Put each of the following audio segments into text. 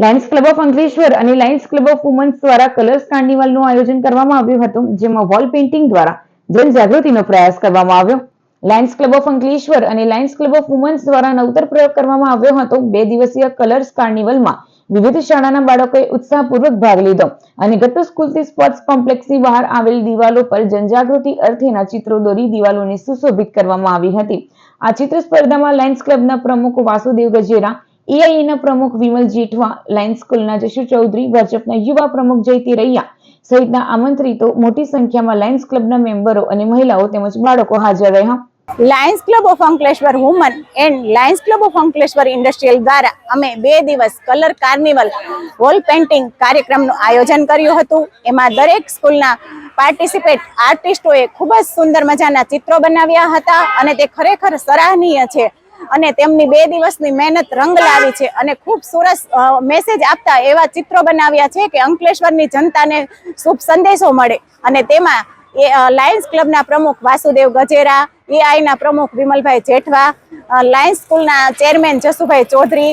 Lions club of Ankleshwar અને Lions club of women's દ્વારા colours કાર્નિવલનું આયોજન કરવામાં આવ્યું હતું, જેમાં વોલ પેઇન્ટિંગ દ્વારા જનજાગૃતિનો પ્રયાસ કરવામાં આવ્યો. લાયન્સ ક્લબ ઓફ અંકલેશ્વર અને લાયન્સ ક્લબ ઓફ વુમન્સ દ્વારા નવતર પ્રયોગ કરવામાં આવ્યો હતો. 2 દિવસીય કલર્સ કાર્નિવલમાં વિવિધ શાળાના બાળકોએ ઉત્સાહપૂર્વક ભાગ લીધો અને ગત્તુ સ્કૂલથી સ્પોર્ટ્સ કોમ્પ્લેક્સની બહાર આવેલ દિવાલો પર જનજાગૃતિ અર્થેના ચિત્રો દોરી દિવાલોને સુશોભિત કરવામાં આવી હતી. આ ચિત્ર સ્પર્ધામાં લાયન્સ ક્લબના પ્રમુખ વાસુદેવ ગજેરા, એઆઈએના પ્રમુખ વિમલ જેઠવા, લાયન્સ સ્કૂલના જશુ ચૌધરી, ભાજપના યુવા પ્રમુખ જયતી રૈયા સહિતના આમંત્રિતો મોટી સંખ્યામાં લાયન્સ ક્લબના મેમ્બરો અને મહિલાઓ તેમજ બાળકો હાજર રહ્યા. Lions club of Ankleshwar woman and Lions club of Ankleshwar industrial દ્વારા અમે 2 દિવસ કલર કાર્નિવલ વોલ પેઇન્ટિંગ કાર્યક્રમનું આયોજન કર્યું હતું. એમાં દરેક સ્કૂલના પાર્ટિસિપેટ આર્ટિસ્ટોએ ખૂબ જ સુંદર મજાના ચિત્રો બનાવ્યા હતા અને તે ખરેખર સરાહનીય છે અને તેમની 2 દિવસની મહેનત રંગ લાવી છે અને ખૂબ સરસ મેસેજ આપતા એવા ચિત્રો બનાવ્યા છે કે અંકલેશ્વરની જનતાને શુભ સંદેશો મળે. અને તેમાં લાયન્સ ક્લબના પ્રમુખ વાસુદેવ ગજેરા, એઆઈના પ્રમુખ વિમલભાઈ જેઠવા, લાયન્સ સ્કૂલના ચેરમેન જસુભાઈ ચૌધરી,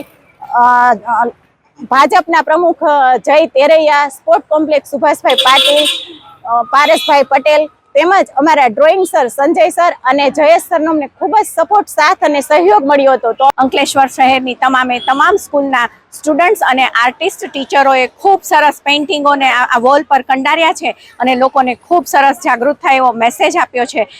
ભાજપના પ્રમુખ જય તેરૈયા, સ્પોર્ટ કોમ્પ્લેક્સ સુભાષભાઈ પાટીલ, પારસભાઈ પટેલ તેમજ અમારા ડ્રોઈંગ સર સંજય સર અને જયેશ સરનો અમને ખૂબ જ સપોર્ટ, સાથ અને સહયોગ મળ્યો હતો. તો અંકલેશ્વર શહેરની તમામ સ્કૂલના સ્ટુડન્ટ્સ અને આર્ટિસ્ટ ટીચરોએ ખૂબ સરસ પેઇન્ટિંગોને આ વોલ પર કંડાર્યા છે અને લોકોને ખૂબ સરસ જાગૃત થાય એવો મેસેજ આપ્યો છે.